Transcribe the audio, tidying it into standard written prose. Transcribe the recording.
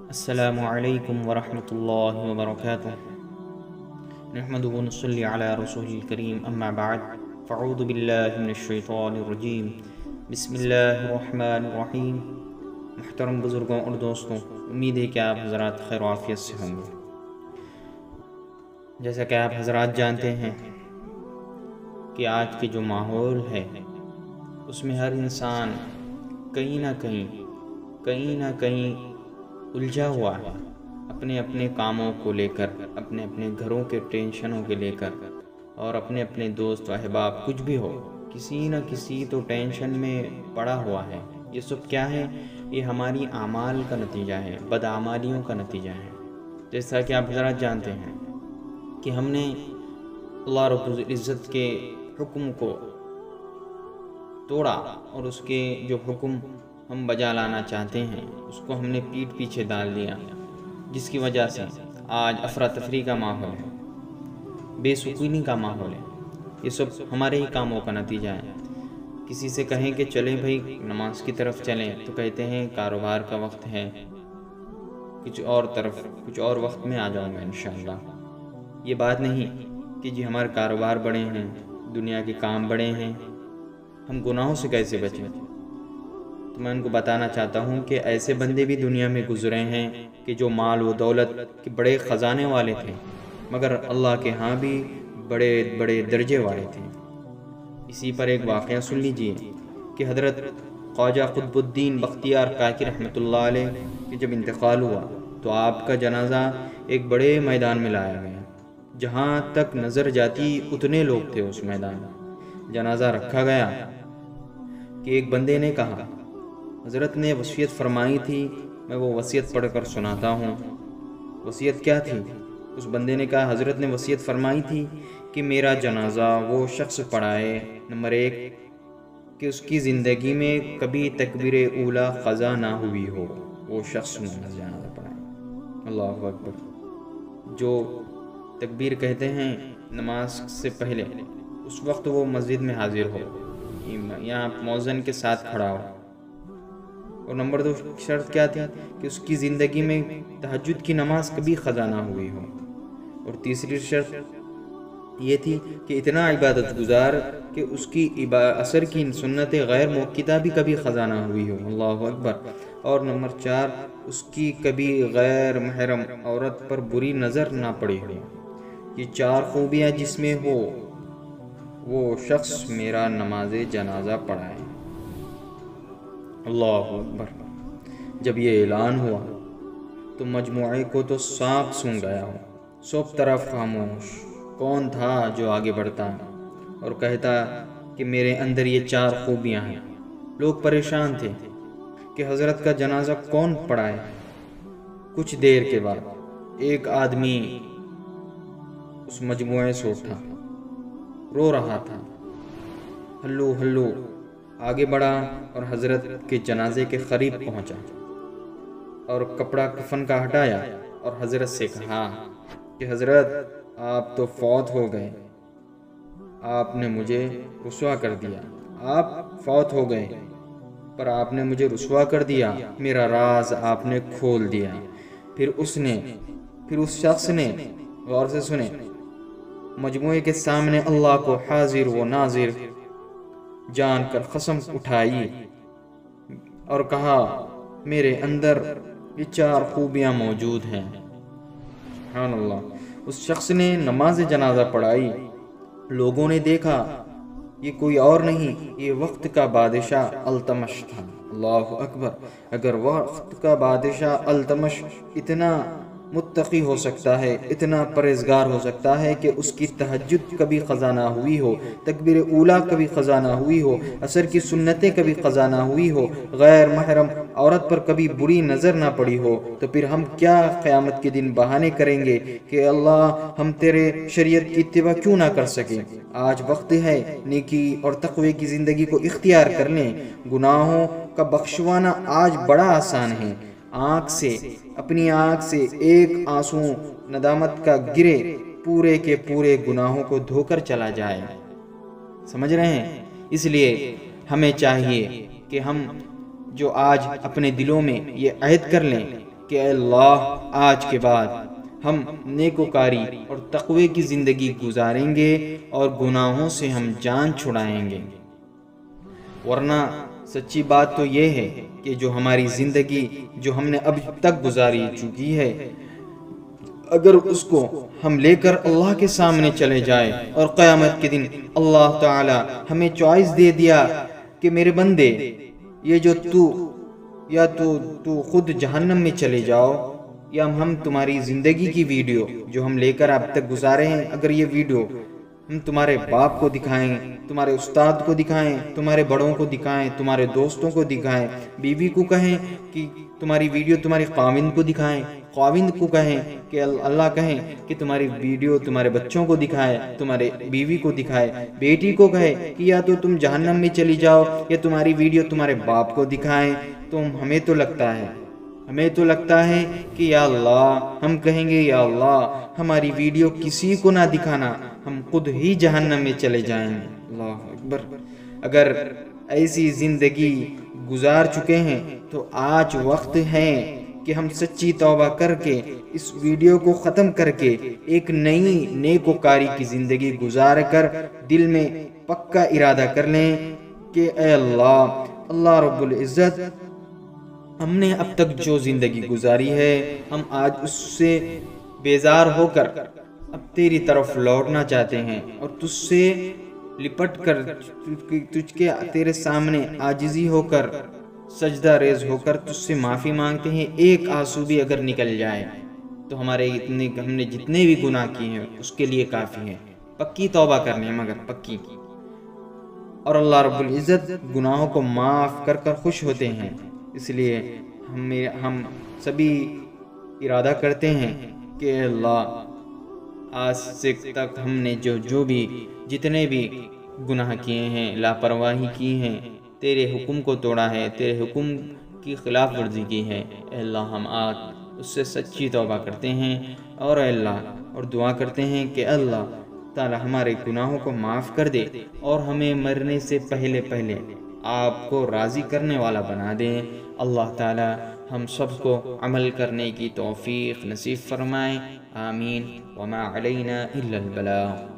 السلام علیکم ورحمۃ اللہ وبرکاتہ۔ نحمده ونصلی علی رسول الکریم، اما بعد فاعوذ باللہ من الشیطان الرجیم، بسم اللہ الرحمن الرحیم۔ محترم بزرگوں اور دوستوں، امید ہے کہ آپ حضرات خیر و عافیت سے ہوں گے۔ جیسا کہ آپ حضرات جانتے ہیں کہ آج کے جو ماحول ہے اس میں ہر انسان کہیں نہ کہیں الجھا ہوا ہے، اپنے اپنے کاموں کو لے کر، اپنے اپنے گھروں کے ٹینشنوں کے لے کر، اور اپنے اپنے دوست و احباب کچھ بھی ہو، کسی نہ کسی تو ٹینشن میں پڑا ہوا ہے۔ یہ سب کیا ہے؟ یہ ہماری اعمال کا نتیجہ ہے، بدعمالیوں کا نتیجہ ہے۔ جیسا کہ آپ حضرات جانتے ہیں کہ ہم نے اللہ رب العزت کے حکم کو توڑا، اور اس کے جو حکم ہم بجا لانا چاہتے ہیں اس کو ہم نے پیٹھ پیچھے ڈال دیا، جس کی وجہ سے آج افراتفری کا ماحول ہے، بے سکونی کا ماحول ہے۔ یہ سب ہمارے ہی کاموں کا نتیجہ ہے۔ کسی سے کہیں کہ چلیں بھائی نماز کی طرف چلیں تو کہتے ہیں کاروبار کا وقت ہے، کچھ اور وقت میں آ جاؤں گا انشاءاللہ۔ یہ بات نہیں کہ جی ہمارے کاروبار بڑے ہیں، دنیا کے کام بڑے ہیں، ہم گناہوں سے کیسے بچیں؟ تو میں ان کو بتانا چاہتا ہوں کہ ایسے بندے بھی دنیا میں گزرے ہیں کہ جو مال و دولت کے بڑے خزانے والے تھے، مگر اللہ کے ہاں بھی بڑے بڑے درجے والے تھے۔ اسی پر ایک واقعہ سن لیجئے کہ حضرت خواجہ قطب الدین بختیار کاکی رحمۃ اللہ علیہ کہ جب انتقال ہوا تو آپ کا جنازہ ایک بڑے میدان میں لایا گیا، جہاں تک نظر جاتی اتنے لوگ تھے اس میدان میں۔ جنازہ رکھا گیا کہ ایک بندے نے کہا حضرت نے وصیت فرمائی تھی، میں وہ وصیت پڑھ کر سناتا ہوں۔ وصیت کیا تھی؟ اس بندے نے کہا حضرت نے وصیت فرمائی تھی کہ میرا جنازہ وہ شخص پڑھائے، نمبر 1 کہ اس کی زندگی میں کبھی تکبیر اولا قضا نہ ہوئی ہو، وہ شخص جنازہ پڑھائے۔ اللہ اکبر۔ جو تکبیر کہتے ہیں نماز سے پہلے، اس وقت وہ مسجد میں حاضر ہو، یہاں مؤذن کے ساتھ کھڑا ہو۔ اور نمبر 2 شرط کیا تھی؟ کہ اس کی زندگی میں تہجد کی نماز کبھی قضا نہ ہوئی ہو۔ اور تیسری شرط یہ تھی کہ اتنا عبادت گزار کہ اس کی عصر کی سنت غیر موقتہ بھی کبھی قضا نہ ہوئی ہو۔ اللہ اکبر۔ اور نمبر 4 اس کی کبھی غیر محرم عورت پر بری نظر نہ پڑی ہو۔ یہ 4 خوبیاں جس میں ہو وہ شخص میرا نماز جنازہ پڑھائے۔ اللہ اکبر۔ جب یہ اعلان ہوا تو مجموعے کو تو سانپ سونگھ گیا ہو، سب طرف خاموش۔ کون تھا جو آگے بڑھتا اور کہتا کہ میرے اندر یہ 4 خوبیاں ہیں؟ لوگ پریشان تھے کہ حضرت کا جنازہ کون پڑھائے۔ کچھ دیر کے بعد ایک آدمی اس مجموعے سے اٹھا، رو رہا تھا، ہلو ہلو آگے بڑھا اور حضرت کے جنازے کے قریب پہنچا اور کپڑا کفن کا ہٹایا اور حضرت سے کہا کہ حضرت آپ تو فوت ہو گئے، آپ نے مجھے رسوا کر دیا، آپ فوت ہو گئے پر آپ نے مجھے رسوا کر دیا، میرا راز آپ نے کھول دیا۔ پھر اس شخص نے، غور سے سنیں، مجموعے کے سامنے اللہ کو حاضر و ناظر جان کر قسم اٹھائی اور کہا میرے اندر یہ 4 خوبیاں موجود ہیں۔ سبحان اللہ۔ اس شخص نے نماز جنازہ پڑھائی، لوگوں نے دیکھا یہ کوئی اور نہیں، یہ وقت کا بادشاہ التمش تھا۔ اللہ اکبر۔ اگر وقت کا بادشاہ التمش اتنا متقی ہو سکتا ہے، اتنا پرہیزگار ہو سکتا ہے کہ اس کی تہجد کبھی قضا نہ ہوئی ہو، تکبیر اولا کبھی قضا نہ ہوئی ہو، عصر کی سنتیں کبھی قضا نہ ہوئی ہو، غیر محرم عورت پر کبھی بری نظر نہ پڑی ہو، تو پھر ہم کیا قیامت کے دن بہانے کریں گے کہ اللہ ہم تیرے شریعت کی اتباع کیوں نہ کر سکیں؟ آج وقت ہے نیکی اور تقوی کی زندگی کو اختیار کر لیں۔ گناہوں کا بخشوانا آج بڑا آسان ہے۔ اپنی آنکھ سے ایک آنسو ندامت کا گرے، پورے کے پورے گناہوں کو دھو کر چلا جائے۔ سمجھ رہے ہیں؟ اس لیے ہمیں چاہیے کہ ہم جو آج اپنے دلوں میں یہ عہد کر لیں کہ اے اللہ آج کے بعد ہم نیکوکاری اور تقوی کی زندگی گزاریں گے اور گناہوں سے ہم جان چھڑائیں گے، ورنہ سچی بات تو یہ ہے کہ جو ہماری زندگی جو ہم نے اب تک گزاری چکی ہے، اگر اس کو ہم لے کر اللہ کے سامنے چلے جائے اور قیامت کے دن اللہ تعالی ہمیں چوائس دے دیا کہ میرے بندے یہ جو یا تو خود جہنم میں چلے جاؤ، یا ہم تمہاری زندگی کی ویڈیو جو ہم لے کر اب تک گزارے ہیں، اگر یہ ویڈیو ہم تمہارے باپ کو دکھائیں، تمہارے استاد کو دکھائیں، تمہارے بڑوں کو دکھائیں، تمہارے دوستوں کو دکھائیں، بیوی کو کہیں کہ تمہاری ویڈیو تمہارے خاوند کو دکھائیں، خاوند کو کہیں کہ اللہ کہیں کہ تمہاری ویڈیو تمہارے بچوں کو دکھائے، تمہارے بیوی کو دکھائے، بیٹی کو کہے کہ یا تو تم جہنم میں چلی جاؤ یا تمہاری ویڈیو تمہارے باپ کو دکھائیں، تو ہمیں تو لگتا ہے کہ یا اللہ، ہم کہیں گے یا اللہ ہماری ویڈیو کسی کو نہ دکھانا، ہم خود ہی جہنم میں چلے جائیں گے۔ اللہ اکبر۔ اگر ایسی زندگی گزار چکے ہیں تو آج وقت ہے کہ ہم سچی توبہ کر کے اس ویڈیو کو ختم کر کے ایک نئی نیکوکاری کی زندگی گزار کر دل میں پکا ارادہ کر لیں کہ اے اللہ رب العزت، ہم نے اب تک جو زندگی گزاری ہے ہم آج اس سے بیزار ہو کر اب تیری طرف لوٹنا چاہتے ہیں، اور تجھ سے لپٹ کر تجھ کے تیرے سامنے عاجزی ہو کر سجدہ ریز ہو کر تجھ سے معافی مانگتے ہیں۔ ایک آنسو بھی اگر نکل جائے تو ہم نے جتنے بھی گناہ کیے ہیں اس کے لیے کافی ہے۔ پکی توبہ کرنی ہے، مگر پکی، اور اللہ رب العزت گناہوں کو معاف کر کر خوش ہوتے ہیں۔ اس لیے ہم سبھی ارادہ کرتے ہیں کہ اے اللہ آج سے تک ہم نے جو بھی جتنے بھی گناہ کیے ہیں، لاپرواہی کی ہیں، تیرے حکم کو توڑا ہے، تیرے حکم کی خلاف ورزی کی ہے، اے اللہ ہم آج اس سے سچی توبہ کرتے ہیں، اور اے اللہ اور دعا کرتے ہیں کہ اللہ تعالی ہمارے گناہوں کو معاف کر دے اور ہمیں مرنے سے پہلے آپ کو راضی کرنے والا بنا دیں۔ اللہ تعالی ہم سب کو عمل کرنے کی توفیق نصیب فرمائے، آمین۔ وما علینا الا البلاغ۔